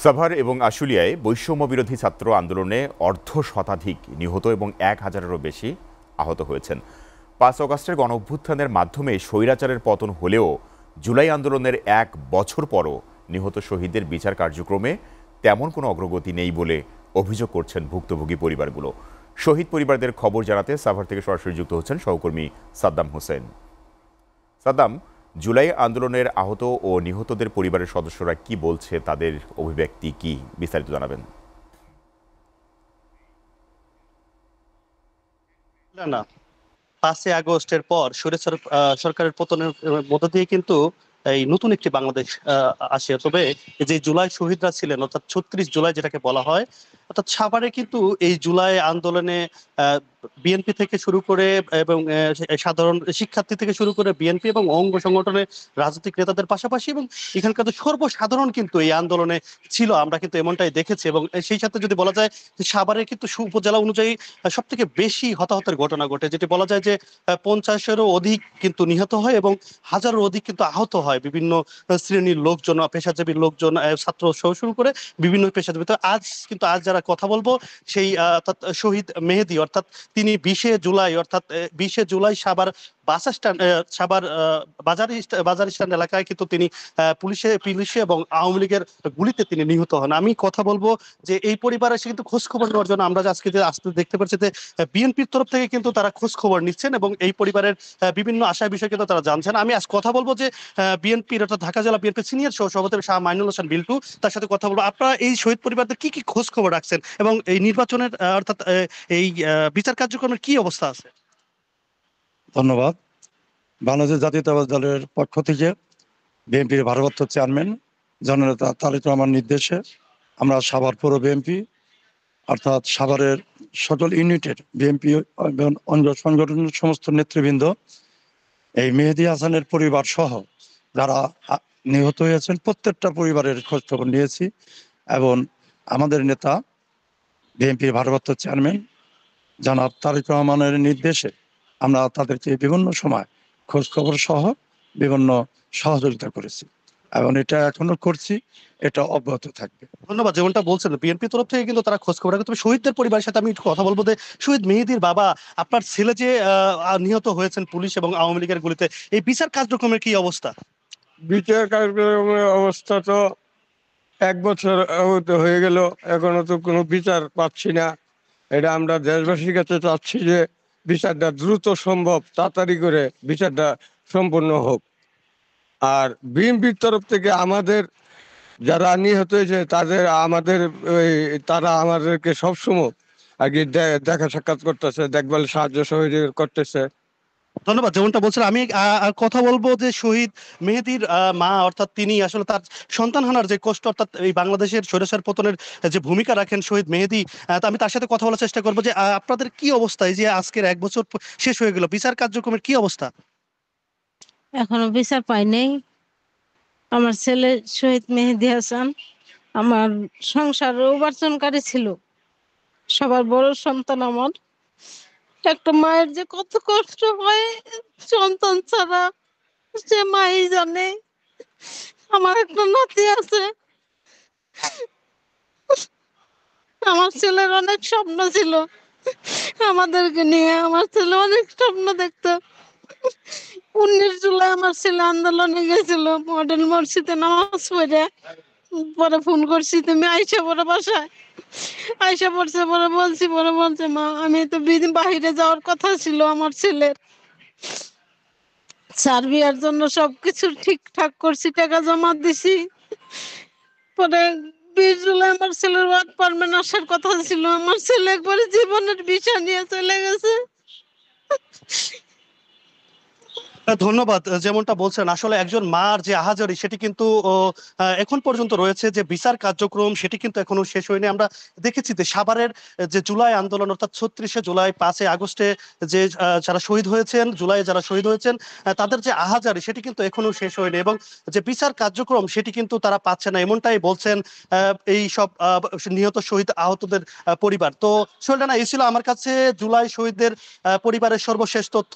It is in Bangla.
সাভার এবং আশুলিয়ায় বৈষম্য বিরোধী ছাত্র আন্দোলনে অর্ধশতাধিক নিহত এবং ১,০০০-এরও বেশি আহত হয়েছেন। ৫ অগাস্টের গণঅভ্যুত্থানের মাধ্যমে স্বৈরাচারের পতন হলেও জুলাই আন্দোলনের ১ বছর পরও নিহত শহীদদের বিচার কার্যক্রমে তেমন কোনো অগ্রগতি নেই বলে অভিযোগ করছেন ভুক্তভোগী পরিবারগুলো। শহীদ পরিবারদের খবর জানাতে সাভার থেকে সরাসরি যুক্ত হচ্ছেন সহকর্মী সাদ্দাম হোসেন। সাদ্দাম, জুলাই আন্দোলনের আহত ও নিহতদের পরিবারের সদস্যরা কি বলছে, তাদের অভিব্যক্তি কি, বিস্তারিত জানাবেন। না, ৫ই আগস্টের পর স্বৈরাচার সরকারের পতনের মধ্য দিয়ে কিন্তু এই নতুন একটি বাংলাদেশ আসে। তবে যে জুলাই শহীদরা ছিলেন, অর্থাৎ ৩৬ জুলাই যেটাকে বলা হয়, অর্থাৎ সাভারে কিন্তু এই জুলাই আন্দোলনে বিএনপি থেকে শুরু করে এবং সাধারণ শিক্ষার্থী থেকে শুরু করে বিএনপি এবং অঙ্গ সংগঠনের রাজনৈতিক নেতাদের পাশাপাশি এবং এখানকার সর্বসাধারণ কিন্তু এই আন্দোলনে ছিল, আমরা কিন্তু এমনটাই দেখেছি। এবং সেই সাথে যদি বলা যায় যে সাভারে কিন্তু উপজেলা অনুযায়ী সব থেকে বেশি হতাহতের ঘটনা ঘটে, যেটি বলা যায় যে ৫০-এরও অধিক কিন্তু নিহত হয় এবং হাজারের অধিক কিন্তু আহত হয় বিভিন্ন শ্রেণীর লোকজন, পেশাজীবী লোকজন, ছাত্র সহ শুরু করে বিভিন্ন পেশাজীবী। তো আজ যারা কথা বলবো সেই অর্থাৎ শহীদ মেহেদী, অর্থাৎ তিনি ২০শে জুলাই অর্থাৎ ২০শে জুলাই সাভার বাস স্ট্যান্ড, সাভার বাজার স্ট্যান্ড এলাকায় কিন্তু তিনি পুলিশে এবং আওয়ামী লীগের গুলিতে তিনি নিহত হন। আমি কথা বলবো যে এই পরিবার এসে কিন্তু খোঁজ খবর নেওয়ার জন্য আমরা আজকে আসতে দেখতে পাচ্ছি যে বিএনপির তরফ থেকে কিন্তু তারা খোঁজ খবর নিচ্ছেন এবং এই পরিবারের বিভিন্ন আশার বিষয় কিন্তু তারা জানছেন। আমি আজ কথা বলবো যে বিএনপির অর্থাৎ ঢাকা জেলা বিএনপির সিনিয়র সভাপতি শাহ মাইনুল হোসেন বিল্টু, তার সাথে কথা বলবো। আপনারা এই শহীদ পরিবারদের কি কি খোঁজ খবর রাখছেন এবং এই নির্বাচনের অর্থাৎ এই বিচার কার্যক্রমের কি অবস্থা আছে? ধন্যবাদ। বাংলাদেশ জাতীয়তাবাদী দলের পক্ষ থেকে বিএনপির ভারপ্রাপ্ত চেয়ারম্যান জননেতা তারেক রহমান নির্দেশে আমরা সাভার পৌর বিএনপি অর্থাৎ সাভারের সকল ইউনিটের বিএনপি এবং অঙ্গ সংগঠনের সমস্ত নেতৃবৃন্দ এই মেহেদী হাসানের পরিবার সহ যারা নিহত হয়েছেন প্রত্যেকটা পরিবারের খোঁজ খবর নিয়েছি এবং আমাদের নেতা বিএনপির ভারপ্রাপ্ত চেয়ারম্যান জনাব তারেক রহমানের নির্দেশে আমরা তাদেরকে বিভিন্ন সময় খোঁজ খবর সহ বিভিন্ন সহযোগিতা করেছি এবং এটা এখনো করছি, এটা অব্যাহত থাকবে। ধন্যবাদ। যেমনটা বলছেন বিএনপি তরফ থেকে কিন্তু তারা খোঁজ খবর রাখে। তবে শহীদদের পরিবারের সাথে আমি একটু কথা বলবো যে শহীদ মেহেদীর বাবা, আপনার ছেলে যে নিহত হয়েছেন পুলিশ এবং আওয়ামী লীগের গুলিতে, এই বিচার কার্যক্রমের কি অবস্থা? বিচার কার্যক্রমের অবস্থা তো ১ বছর হয়ে গেল, এখনো তো কোনো বিচার পাচ্ছি না। এটা আমরা দেশবাসীর কাছে চাচ্ছি যে বিচারটা দ্রুত সম্ভব তাড়াতাড়ি করে বিচারটা সম্পূর্ণ হোক। আর বিএনপির তরফ থেকে আমাদের যারা নিহত হয়েছে তারা আমাদেরকে সবসময় আগে দেখা সাক্ষাৎ করতেছে, দেখভাল সাহায্য সহযোগিতা করতেছে। ধন্যবাদ। যেমনটা বলছিলাম আমি কথা বলবো যে শহীদ মেহেদীর মা, অর্থাৎ তিনি আসলে তার সন্তান হানার যে কষ্ট, অর্থাৎ এই বাংলাদেশের স্বৈরাচার পতনের যে ভূমিকা রাখেন শহীদ মেহেদী, তো আমি তার সাথে কথা বলার চেষ্টা করবো যে আপনাদের কি অবস্থা, এই যে আজকের ১ বছর শেষ হয়ে গেল, বিচার কার্যক্রমের কি অবস্থা? এখনো বিচার পাই নাই। আমার ছেলে শহীদ মেহেদী হাসান আমার সংসার উপার্জনকারী ছিল, সবার বড় সন্তান আমার। একটা মায়ের যে কত কষ্ট হয় সন্তান ছাড়া, সে মাই জানে। আমার একটা নাতি আছে, আমার ছেলের অনেক স্বপ্ন ছিল আমাদেরকে নিয়ে, আমার ছেলে অনেক স্বপ্ন দেখতো। ১৯ জুলাই আমার ছেলে আন্দোলনে গেছিল, মডেল মসজিদে নামাজ পড়ে পরে ফোন করছি, তুমি আইসা পরে বাসায় আইসা পড়ছে। পরে বলছে মা আমি তো বাহিরে যাওয়ার কথা ছিল আমার ছেলের, সার্বিয়ার জন্য সবকিছু ঠিকঠাক করছি, টাকা জমা দিছি। পরে ২০ জুলাই আমার ছেলের ওয়ার্ক পারমিট আসার কথা ছিল, আমার ছেলে একবারে জীবনের বিষয় নিয়ে চলে গেছে। ধন্যবাদ। যেমনটা বলছেন আসলে একজন মার যে আহাজারি সেটি কিন্তু এখন পর্যন্ত রয়েছে, যে বিচার কার্যক্রম সেটি কিন্তু এখনো শেষ হয়নি। আমরা দেখেছি যে সাভারের যে জুলাই আন্দোলন, অর্থাৎ ৩৬শে জুলাই ৫ই আগস্টে যে যারা শহীদ হয়েছেন, জুলাইয়ে যারা শহীদ হয়েছেন, তাদের যে আহাজারি সেটি কিন্তু এখনো শেষ হয়নি এবং যে বিচার কার্যক্রম সেটি কিন্তু তারা পাচ্ছে না, এমনটাই বলছেন এই সব নিহত শহীদ আহতদের পরিবার। তো সোহেল রানা, এই ছিল আমার কাছে জুলাই শহীদদের পরিবারের সর্বশেষ তথ্য।